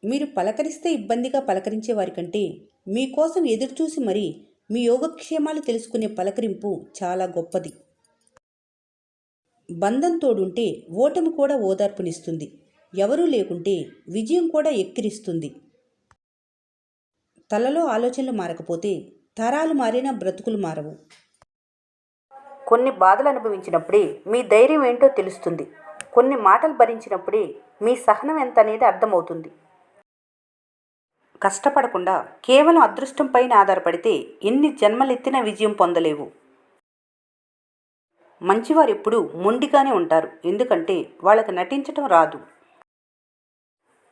మీరు పలకరిస్తే ఇబ్బందిగా పలకరించే వారి కంటే మీకోసం ఎదురుచూసి మరీ మీ యోగక్షేమాలు తెలుసుకునే పలకరింపు చాలా గొప్పది. బంధం తోడుంటే ఓటమి కూడా ఓదార్పునిస్తుంది. ఎవరూ లేకుంటే విజయం కూడా ఎక్కిరిస్తుంది. తలలో ఆలోచనలు మారకపోతే తరాలు మారినా బ్రతుకులు మారవు. కొన్ని బాధలు అనుభవించినప్పుడే మీ ధైర్యం ఏంటో తెలుస్తుంది. కొన్ని మాటలు భరించినప్పుడే మీ సహనం ఎంత అనేది అర్థమవుతుంది. కష్టపడకుండా కేవలం అదృష్టం పైన ఆధారపడితే ఎన్ని జన్మలెత్తినా విజయం పొందలేవు. మంచివారు ఎప్పుడూ మొండిగానే ఉంటారు. ఎందుకంటే వాళ్ళకి నటించటం రాదు.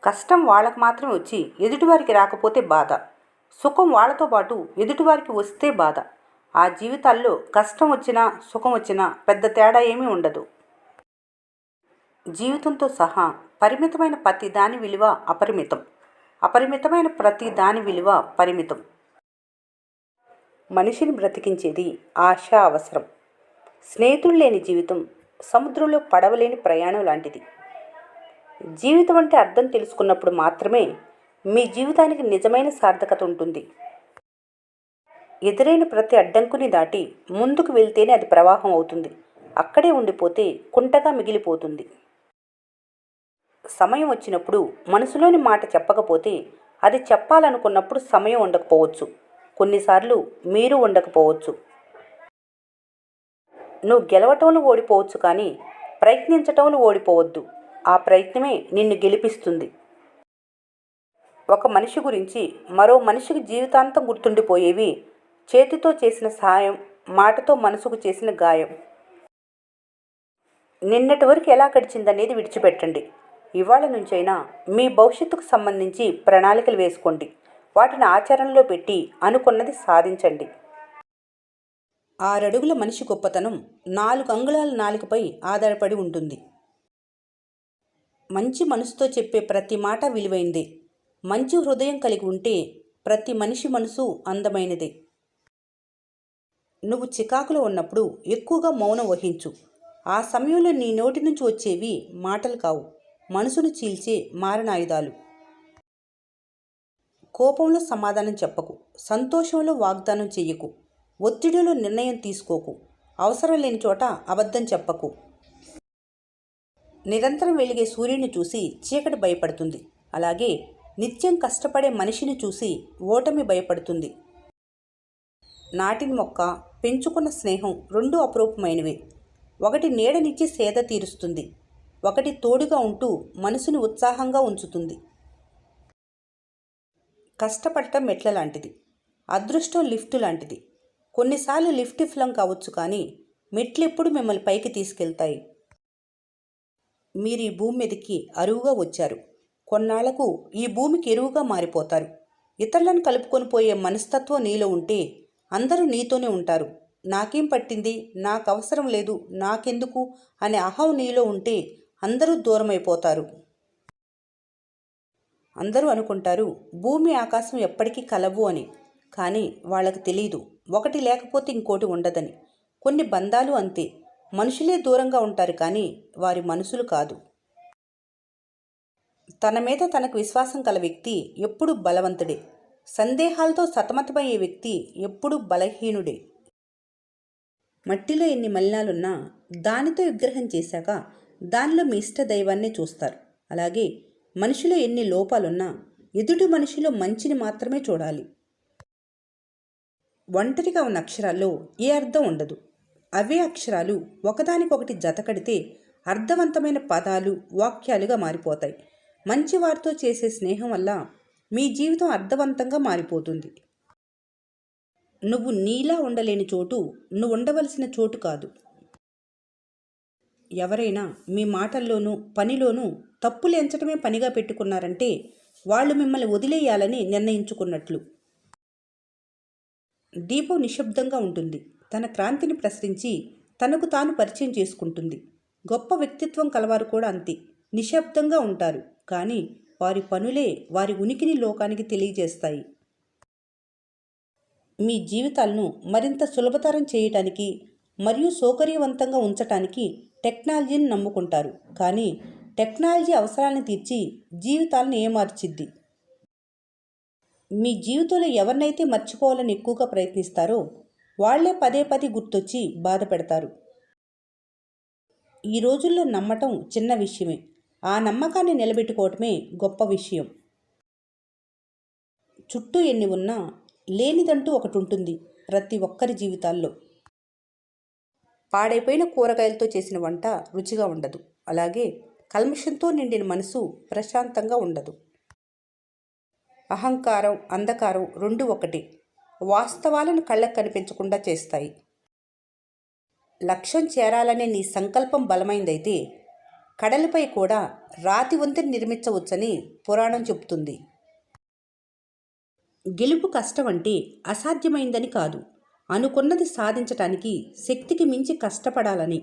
కష్టం వాళ్ళకు మాత్రమే వచ్చి ఎదుటివారికి రాకపోతే బాధ. సుఖం వాళ్ళతో పాటు ఎదుటివారికి వస్తే బాధ. ఆ జీవితాల్లో కష్టం వచ్చినా సుఖం వచ్చినా పెద్ద తేడా ఏమీ ఉండదు. జీవితంతో సహా పరిమితమైన ప్రతి దాని విలువ అపరిమితం. అపరిమితమైన ప్రతి దాని విలువ పరిమితం. మనిషిని బ్రతికించేది ఆశ అవసరం. స్నేహితులు లేని జీవితం సముద్రంలో పడవలేని ప్రయాణం లాంటిది. జీవితం అంటే అర్థం తెలుసుకున్నప్పుడు మాత్రమే మీ జీవితానికి నిజమైన సార్థకత ఉంటుంది. ఎదురైన ప్రతి అడ్డంకుని దాటి ముందుకు వెళ్తేనే అది ప్రవాహం అవుతుంది. అక్కడే ఉండిపోతే కుంటగా మిగిలిపోతుంది. సమయం వచ్చినప్పుడు మనసులోని మాట చెప్పకపోతే అది చెప్పాలనుకున్నప్పుడు సమయం ఉండకపోవచ్చు. కొన్నిసార్లు మీరు ఉండకపోవచ్చు. నువ్వు గెలవటంలో ఓడిపోవచ్చు, కానీ ప్రయత్నించటంలో ఓడిపోవద్దు. ఆ ప్రయత్నమే నిన్ను గెలిపిస్తుంది. ఒక మనిషి గురించి మరో మనిషికి జీవితాంతం గుర్తుండిపోయేవి చేతితో చేసిన సహాయం, మాటతో మనసుకు చేసిన గాయం. నిన్నటి వరకు ఎలా గడిచిందనేది విడిచిపెట్టండి. ఇవాళ నుంచైనా మీ భవిష్యత్తుకు సంబంధించి ప్రణాళికలు వేసుకోండి. వాటిని ఆచరణలో పెట్టి అనుకున్నది సాధించండి. 6 అడుగుల మనిషి గొప్పతనం 4 అంగుళాల నాలుకపై ఆధారపడి ఉంటుంది. మంచి మనసుతో చెప్పే ప్రతి మాట విలువైందే. మంచి హృదయం కలిగి ఉంటే ప్రతి మనిషి మనసు అందమైనదే. నువ్వు చికాకులో ఉన్నప్పుడు ఎక్కువగా మౌనం వహించు. ఆ సమయంలో నీ నోటి నుంచి వచ్చేవి మాటలు కావు, మనసును చీల్చే మారణాయుధాలు. కోపంలో సమాధానం చెప్పకు. సంతోషంలో వాగ్దానం చెయ్యకు. ఒత్తిడిలో నిర్ణయం తీసుకోకు. అవసరం లేని చోట అబద్ధం చెప్పకు. నిరంతరం వెలిగే సూర్యుని చూసి చీకటి భయపడుతుంది. అలాగే నిత్యం కష్టపడే మనిషిని చూసి ఓటమి భయపడుతుంది. నాటిన మొక్క, పెంచుకున్న స్నేహం రెండూ అపురూపమైనవే. ఒకటి నీడనిచ్చి సేద తీరుస్తుంది, ఒకటి తోడుగా ఉంటూ మనసుని ఉత్సాహంగా ఉంచుతుంది. కష్టపడటం మెట్ల లాంటిది, అదృష్టం లిఫ్టు లాంటిది. కొన్నిసార్లు లిఫ్ట్ విఫలం కావచ్చు, కానీ మెట్లు ఎప్పుడు మిమ్మల్ని పైకి తీసుకెళ్తాయి. మీరు ఈ భూమి మీదకి అరువుగా వచ్చారు. కొన్నాళ్లకు ఈ భూమికి ఎరువుగా మారిపోతారు. ఇతరులను కలుపుకొని పోయే మనస్తత్వం నీలో ఉంటే అందరూ నీతోనే ఉంటారు. నాకేం పట్టింది, నాకు అవసరం లేదు, నాకెందుకు అనే అహం నీలో ఉంటే అందరూ దూరమైపోతారు. అందరూ అనుకుంటారు భూమి ఆకాశం ఎప్పటికీ కలవు అని. కానీ వాళ్ళకు తెలీదు ఒకటి లేకపోతే ఇంకోటి ఉండదని. కొన్ని బంధాలు అంతే. మనుషులే దూరంగా ఉంటారు, కానీ వారి మనసులు కాదు. తన మీద తనకు విశ్వాసం కల వ్యక్తి ఎప్పుడూ బలవంతుడే. సందేహాలతో సతమతమయ్యే వ్యక్తి ఎప్పుడూ బలహీనుడే. మట్టిలో ఎన్ని మలినాలున్నా దానితో విగ్రహం చేశాక దానిలో మీ ఇష్ట దైవాన్నే చూస్తారు. అలాగే మనిషిలో ఎన్ని లోపాలున్నా ఎదుటి మనిషిలో మంచిని మాత్రమే చూడాలి. ఒంటరిగా ఉన్న అక్షరాల్లో ఏ అర్థం ఉండదు. అవే అక్షరాలు ఒకదానికొకటి జతకడితే అర్థవంతమైన పదాలు, వాక్యాలుగా మారిపోతాయి. మంచివారితో చేసే స్నేహం వల్ల మీ జీవితం అర్థవంతంగా మారిపోతుంది. నువ్వు నీలా ఉండలేని చోటు నువ్వు ఉండవలసిన చోటు కాదు. ఎవరైనా మీ మాటల్లోనూ పనిలోనూ తప్పులు ఎంచటమే పనిగా పెట్టుకున్నారంటే వాళ్ళు మిమ్మల్ని వదిలేయాలని నిర్ణయించుకున్నట్లు. దీపం నిశ్శబ్దంగా ఉంటుంది. తన క్రాంతిని ప్రసరించి తనకు తాను పరిచయం చేసుకుంటుంది. గొప్ప వ్యక్తిత్వం కలవారు కూడా అంతే. నిశ్శబ్దంగా ఉంటారు, కానీ వారి పనులే వారి ఉనికిని లోకానికి తెలియజేస్తాయి. మీ జీవితాలను మరింత సులభతరం చేయటానికి మరియు సౌకర్యవంతంగా ఉంచటానికి టెక్నాలజీని నమ్ముకుంటారు, కానీ టెక్నాలజీ అవసరాలను తీర్చి జీవితాలను ఏమార్చిద్ది. మీ జీవితంలో ఎవరినైతే మర్చిపోవాలని ఎక్కువగా ప్రయత్నిస్తారో వాళ్లే పదే పదే గుర్తొచ్చి బాధ పెడతారు. ఈ రోజుల్లో నమ్మటం చిన్న విషయమే, ఆ నమ్మకాన్ని నిలబెట్టుకోవటమే గొప్ప విషయం. చుట్టూ ఎన్ని ఉన్నా లేనిదంటూ ఒకటి ఉంటుంది ప్రతి ఒక్కరి జీవితాల్లో. పాడైపోయిన కూరగాయలతో చేసిన వంట రుచిగా ఉండదు, అలాగే కల్మషంతో నిండిన మనసు ప్రశాంతంగా ఉండదు. అహంకారం, అంధకారం రెండు ఒకటి, వాస్తవాలను కళ్ళకు కనిపించకుండా చేస్తాయి. లక్ష్యం చేరాలనే నీ సంకల్పం బలమైందైతే కడలిపై కూడా రాతి వంతెన నిర్మించవచ్చని పురాణం చెబుతుంది. గెలుపు కష్టం అంటే అసాధ్యమైందని కాదు, అనుకున్నది సాధించటానికి శక్తికి మించి కష్టపడాలని.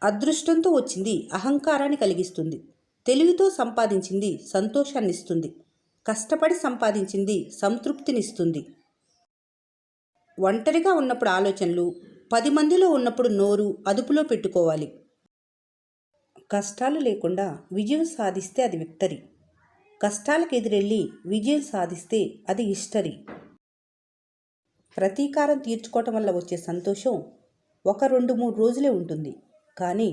అదృష్టంతో వచ్చింది అహంకారాన్ని కలిగిస్తుంది, తెలివితో సంపాదించింది సంతోషాన్నిస్తుంది, కష్టపడి సంపాదించింది సంతృప్తినిస్తుంది. ఒంటరిగా ఉన్నప్పుడు ఆలోచనలు, 10 మందిలో ఉన్నప్పుడు నోరు అదుపులో పెట్టుకోవాలి. కష్టాలు లేకుండా విజయం సాధిస్తే అది విక్టరీ, కష్టాలకు ఎదురెళ్ళి విజయం సాధిస్తే అది హిస్టరీ. ప్రతీకారం తీర్చుకోవటం వల్ల వచ్చే సంతోషం 1-2-3 రోజులే ఉంటుంది, కానీ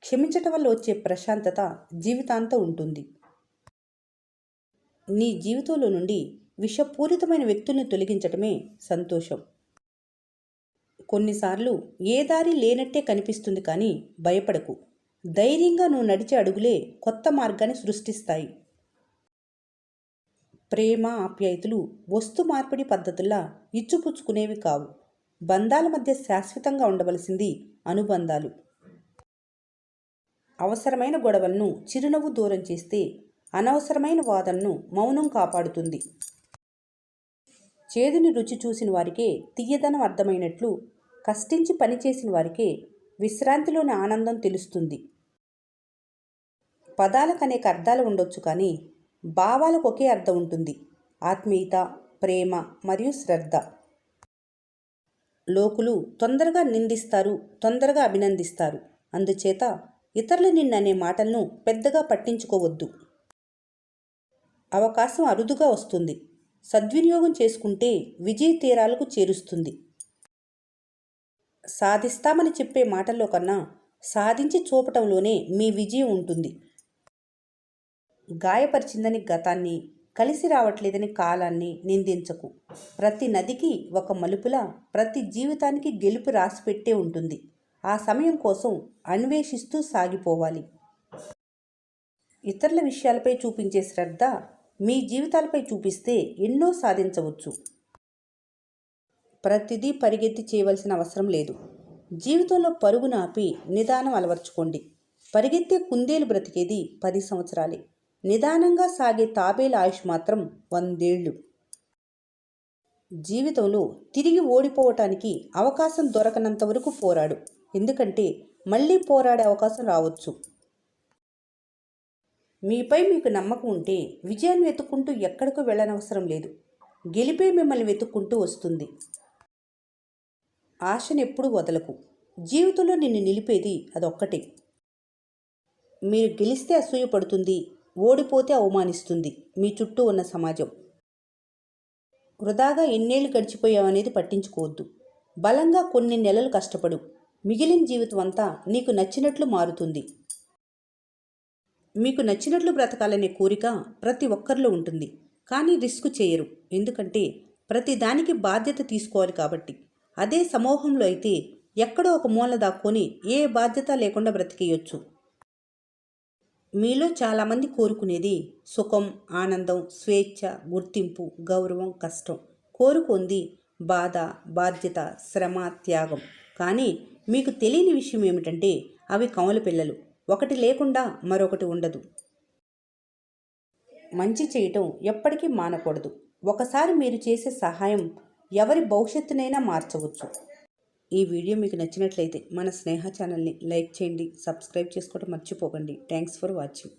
క్షమించటం వల్ల వచ్చే ప్రశాంతత జీవితాంతం ఉంటుంది. నీ జీవితంలో నుండి విషపూరితమైన వ్యక్తుల్ని తొలగించటమే సంతోషం. కొన్నిసార్లు ఏ దారి లేనట్టే కనిపిస్తుంది, కానీ భయపడకు. ధైర్యంగా నువ్వు నడిచే అడుగులే కొత్త మార్గాన్ని సృష్టిస్తాయి. ప్రేమ, ఆప్యాయతలు వస్తు మార్పిడి పద్ధతుల్లా ఇచ్చుపుచ్చుకునేవి కావు. బంధాల మధ్య శాశ్వతంగా ఉండవలసింది అనుబంధాలు. అవసరమైన గొడవలను చిరునవ్వు దూరం చేస్తే అనవసరమైన వాదనను మౌనం కాపాడుతుంది. చేదుని రుచి చూసిన వారికే తీయదనం అర్థమైనట్లు కష్టించి పనిచేసిన వారికే విశ్రాంతిలోని ఆనందం తెలుస్తుంది. పదాలకు అనేక అర్థాలు ఉండొచ్చు, కానీ భావాలకు ఒకే అర్థం ఉంటుంది: ఆత్మీయత, ప్రేమ మరియు శ్రద్ధ. లోకులు తొందరగా నిందిస్తారు, తొందరగా అభినందిస్తారు. అందుచేత ఇతరులు నిన్ననే మాటలను పెద్దగా పట్టించుకోవద్దు. అవకాశం అరుదుగా వస్తుంది, సద్వినియోగం చేసుకుంటే విజయ తీరాలకు చేరుస్తుంది. సాధిస్తామని చెప్పే మాటల్లో కన్నా సాధించి చూపటంలోనే మీ విజయం ఉంటుంది. గాయపరిచిందని గతాన్ని, కలిసి రావట్లేదని కాలాన్ని నిందించకు. ప్రతి నదికి ఒక మలుపులా ప్రతి జీవితానికి గెలుపు రాసిపెట్టే ఉంటుంది. ఆ సమయం కోసం అన్వేషిస్తూ సాగిపోవాలి. ఇతరుల విషయాలపై చూపించే శ్రద్ధ మీ జీవితాలపై చూపిస్తే ఎన్నో సాధించవచ్చు. ప్రతిదీ పరిగెత్తి చేయవలసిన అవసరం లేదు. జీవితంలో పరుగును ఆపి నిదానం అలవర్చుకోండి. పరిగెత్తే కుందేలు బ్రతికేది 10 సంవత్సరాలే, నిదానంగా సాగే తాబేలు ఆయుష్ మాత్రం 100 ఏళ్ళు. జీవితంలో తిరిగి ఓడిపోవటానికి అవకాశం దొరకనంత వరకు పోరాడు, ఎందుకంటే మళ్ళీ పోరాడే అవకాశం రావచ్చు. మీపై మీకు నమ్మకం ఉంటే విజయాన్ని వెతుక్కుంటూ ఎక్కడికో వెళ్ళనవసరం లేదు, గెలిపే మిమ్మల్ని వెతుక్కుంటూ వస్తుంది. ఆశను ఎప్పుడూ వదలకు. జీవితంలో నిన్ను నిలిపేది అదొక్కటే. మీరు గెలిస్తే అసూయపడుతుంది, ఓడిపోతే అవమానిస్తుంది మీ చుట్టూ ఉన్న సమాజం. వృధాగా ఎన్నేళ్లు గడిచిపోయావనేది పట్టించుకోవద్దు. బలంగా కొన్ని నెలలు కష్టపడు, మిగిలిన జీవితం అంతా నీకు నచ్చినట్లు మారుతుంది. మీకు నచ్చినట్లు బ్రతకాలనే కోరిక ప్రతి ఒక్కరిలో ఉంటుంది, కానీ రిస్క్ చేయరు, ఎందుకంటే ప్రతి దానికి బాధ్యత తీసుకోవాలి కాబట్టి. అదే సమూహంలో అయితే ఎక్కడో ఒక మూల దాక్కొని ఏ బాధ్యత లేకుండా బ్రతికేయొచ్చు. మీలో చాలామంది కోరుకునేది సుఖం, ఆనందం, స్వేచ్ఛ, గుర్తింపు, గౌరవం, కష్టం. కోరుకుంది బాధ, బాధ్యత, శ్రమ, త్యాగం. కానీ మీకు తెలియని విషయం ఏమిటంటే అవి కమల పిల్లలు. ఒకటి లేకుండా మరొకటి ఉండదు. మంచి చేయటం ఎప్పటికీ మానకూడదు. ఒకసారి మీరు చేసే సహాయం ఎవరి భవిష్యత్తునైనా మార్చవచ్చు. ఈ వీడియో మీకు నచ్చినట్లయితే మన స్నేహ ఛానల్ని లైక్ చేయండి, సబ్స్క్రైబ్ చేసుకోవడం మర్చిపోకండి. Thanks for watching.